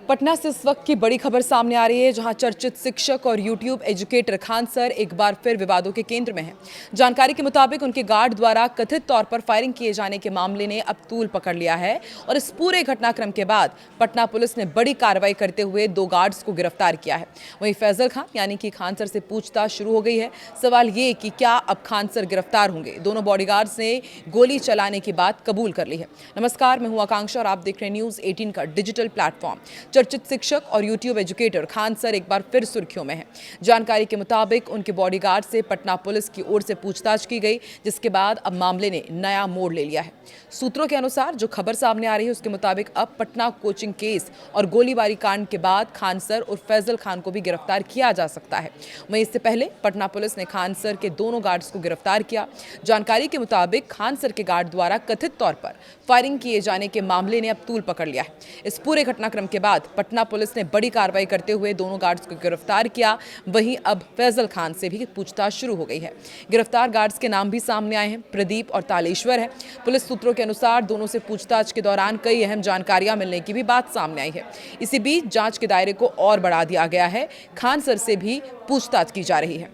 पटना से इस वक्त की बड़ी खबर सामने आ रही है, जहां चर्चित शिक्षक और यूट्यूब एजुकेटर खान सर एक बार फिर विवादों के केंद्र में हैं। जानकारी के मुताबिक उनके गार्ड द्वारा कथित तौर पर फायरिंग किए जाने के मामले ने अब तूल पकड़ लिया है और इस पूरे घटनाक्रम के बाद पटना पुलिस ने बड़ी कार्रवाई करते हुए 2 गार्ड्स को गिरफ्तार किया है। वहीं फैजल खान यानी कि खान सर से पूछताछ शुरू हो गई है। सवाल ये कि क्या अब खान सर गिरफ्तार होंगे। दोनों बॉडीगार्ड्स ने गोली चलाने की बात कबूल कर ली है। नमस्कार, मैं हूं आकांक्षा और आप देख रहे हैं न्यूज़ 18 का डिजिटल प्लेटफॉर्म। चर्चित शिक्षक और यूट्यूब एजुकेटर खान सर एक बार फिर सुर्खियों में हैं। जानकारी के मुताबिक उनके बॉडीगार्ड से पटना पुलिस की ओर से पूछताछ की गई, जिसके बाद अब मामले ने नया मोड़ ले लिया है। सूत्रों के अनुसार जो खबर सामने आ रही है उसके मुताबिक अब पटना कोचिंग केस और गोलीबारी कांड के बाद खान सर और फैजल खान को भी गिरफ्तार किया जा सकता है। वहीं इससे पहले पटना पुलिस ने खान सर के दोनों गार्ड्स को गिरफ्तार किया। जानकारी के मुताबिक खान सर के गार्ड द्वारा कथित तौर पर फायरिंग किए जाने के मामले ने अब तूल पकड़ लिया है। इस पूरे घटनाक्रम के बाद पटना पुलिस ने बड़ी कार्रवाई करते हुए दोनों गार्ड्स को गिरफ्तार किया। वहीं अब फैजल खान से भी पूछताछ शुरू हो गई है। गिरफ्तार गार्ड्स के नाम भी सामने आए हैं, प्रदीप और तालेश्वर है। पुलिस सूत्रों के अनुसार दोनों से पूछताछ के दौरान कई अहम जानकारियां मिलने की भी बात सामने आई है। इसी बीच जांच के दायरे को और बढ़ा दिया गया है। खान सर से भी पूछताछ की जा रही है।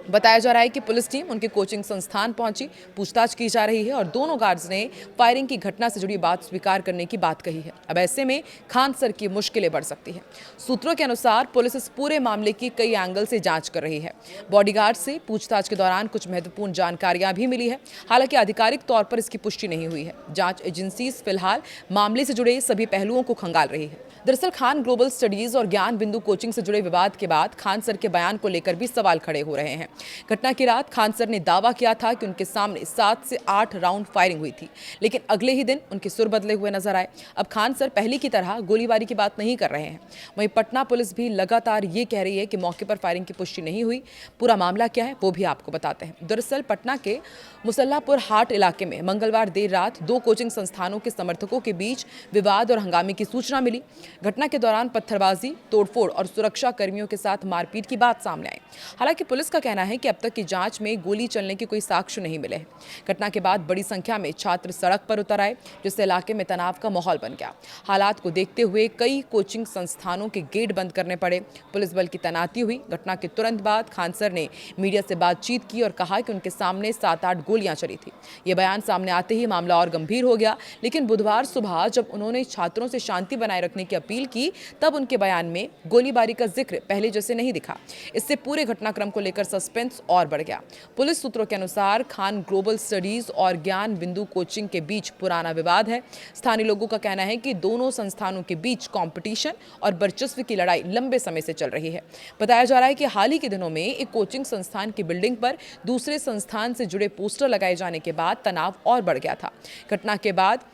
बताया जा रहा है कि पुलिस टीम उनके कोचिंग संस्थान पहुंची, पूछताछ की जा रही है और दोनों गार्ड्स ने फायरिंग की घटना से जुड़ी बात स्वीकार करने की बात कही है। अब ऐसे में खान सर की मुश्किलें बढ़ सकती हैं। सूत्रों के अनुसार पुलिस इस पूरे मामले की कई एंगल से जांच कर रही है। बॉडीगार्ड से पूछताछ के दौरान कुछ महत्वपूर्ण जानकारियां भी मिली है। हालांकि आधिकारिक तौर पर इसकी पुष्टि नहीं हुई है। जांच एजेंसी फिलहाल मामले से जुड़े सभी पहलुओं को खंगाल रही है। दरअसल खान ग्लोबल स्टडीज और ज्ञान बिंदु कोचिंग से जुड़े विवाद के बाद खान सर के बयान को लेकर भी सवाल खड़े हो रहे हैं। घटना की रात खान सर ने दावा किया था कि उनके सामने 7 से 8 राउंड फायरिंग हुई थी, लेकिन अगले ही दिन उनके सुर बदले हुए नजर आए। अब खान सर पहले की तरह गोलीबारी की बात नहीं कर रहे हैं। वहीं पटना पुलिस भी लगातार ये कह रही है कि मौके पर फायरिंग की पुष्टि नहीं हुई। पूरा मामला क्या है वो भी आपको बताते हैं। दरअसल पटना के मुसल्लापुर हाट इलाके में मंगलवार देर रात 2 कोचिंग संस्थानों के समर्थकों के बीच विवाद और हंगामे की सूचना मिली। घटना के दौरान पत्थरबाजी, तोड़फोड़ और सुरक्षा कर्मियों के साथ मारपीट की बात सामने आई। हालांकि पुलिस का कहना है कि अब तक की जांच में गोली चलने के कोई साक्ष्य नहीं मिले हैं। घटना के बाद बड़ी संख्या में छात्र सड़क पर उतर आए, जिससे इलाके में तनाव का माहौल बन गया। हालात को देखते हुए कई कोचिंग संस्थानों के गेट बंद करने पड़े। पुलिस बल की तैनाती हुई। घटना के तुरंत बाद खान सर ने मीडिया से बातचीत की और कहा कि उनके सामने 7-8 गोलियां चली थी। ये बयान सामने आते ही मामला और गंभीर हो गया। लेकिन बुधवार सुबह जब उन्होंने छात्रों से शांति बनाए रखने की अपील की, तब उनके बयान में गोलीबारी का जिक्र पहले जैसे नहीं दिखा। इससे पूरे घटनाक्रम को लेकर सस्पेंस और बढ़ गया। पुलिस सूत्रों के अनुसार खान ग्लोबल स्टडीज और ज्ञान बिंदु कोचिंग के बीच पुराना विवाद है। स्थानीय लोगों का कहना है कि दोनों संस्थानों के बीच कंपटीशन और वर्चस्व की लड़ाई लंबे समय से चल रही है। बताया जा रहा है कि हाल ही के दिनों में एक कोचिंग संस्थान की बिल्डिंग पर दूसरे संस्थान से जुड़े पोस्टर लगाए जाने के बाद तनाव और बढ़ गया था। घटना के बाद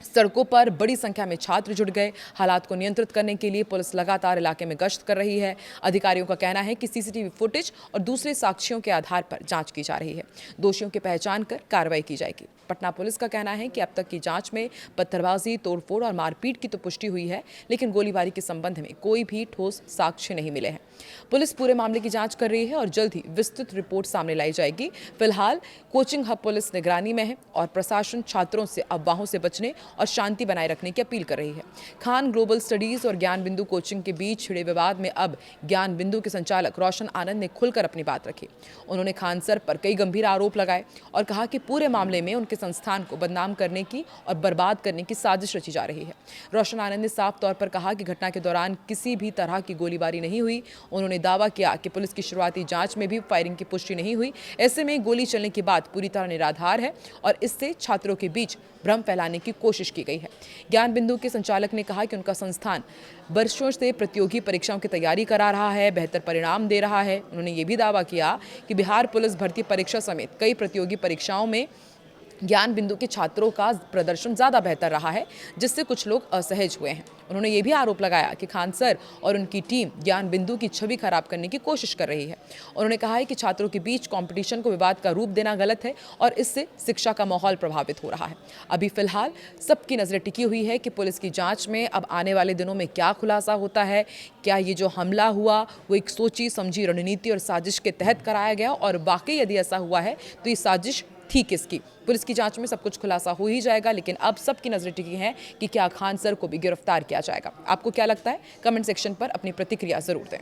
सड़कों पर बड़ी संख्या में छात्र जुट गए। हालात को नियंत्रित करने के लिए पुलिस लगातार इलाके में गश्त कर रही है। अधिकारियों का कहना है कि सीसीटीवी फुटेज और दूसरे साक्ष्यों के आधार पर जांच की जा रही है। दोषियों की पहचान कर कार्रवाई की जाएगी। पटना पुलिस का कहना है कि अब तक की जांच में पत्थरबाजी, तोड़फोड़ और मारपीट की तो पुष्टि हुई है, लेकिन गोलीबारी के संबंध में कोई भी ठोस साक्ष्य नहीं मिले हैं। पुलिस पूरे मामले की जांच कर रही है और जल्द ही विस्तृत रिपोर्ट सामने लाई जाएगी। फिलहाल कोचिंग हब पुलिस निगरानी में है और प्रशासन छात्रों से अफवाहों से बचने और शांति बनाए रखने की अपील कर रही है। खान ग्लोबल स्टडीज और ज्ञान बिंदु कोचिंग के बीच छिड़े विवाद में अब ज्ञान बिंदु के संचालक रोशन आनंद ने खुलकर अपनी बात रखी। उन्होंने खान सर पर कई गंभीर आरोप लगाए और कहा कि पूरे मामले में उनके संस्थान को बदनाम करने की और बर्बाद करने की साजिश रची जा रही है। रोशन आनंद ने साफ तौर पर कहा कि घटना के दौरान किसी भी तरह की गोलीबारी नहीं हुई। उन्होंने दावा किया कि पुलिस की शुरुआती जांच में भी फायरिंग की पुष्टि नहीं हुई। ऐसे में गोली चलने की बात पूरी तरह निराधार है और इससे छात्रों के बीच भ्रम फैलाने की कोशिश की गई है। ज्ञान बिंदु के संचालक ने कहा कि उनका संस्थान वर्षों से प्रतियोगी परीक्षाओं की तैयारी करा रहा है, बेहतर परिणाम दे रहा है। उन्होंने ये भी दावा किया कि बिहार पुलिस भर्ती परीक्षा समेत कई प्रतियोगी परीक्षाओं में ज्ञान बिंदु के छात्रों का प्रदर्शन ज़्यादा बेहतर रहा है, जिससे कुछ लोग असहज हुए हैं। उन्होंने ये भी आरोप लगाया कि खान सर और उनकी टीम ज्ञान बिंदु की छवि खराब करने की कोशिश कर रही है। उन्होंने कहा है कि छात्रों के बीच कंपटीशन को विवाद का रूप देना गलत है और इससे शिक्षा का माहौल प्रभावित हो रहा है। अभी फिलहाल सबकी नजरें टिकी हुई है कि पुलिस की जांच में अब आने वाले दिनों में क्या खुलासा होता है। क्या ये जो हमला हुआ वो एक सोची समझी रणनीति और साजिश के तहत कराया गया, और वाकई यदि ऐसा हुआ है तो ये साजिश थी किसकी। पुलिस की जांच में सब कुछ खुलासा हो ही जाएगा, लेकिन अब सबकी नजरें टिकी हैं कि क्या खान सर को भी गिरफ्तार किया जाएगा। आपको क्या लगता है? कमेंट सेक्शन पर अपनी प्रतिक्रिया जरूर दें।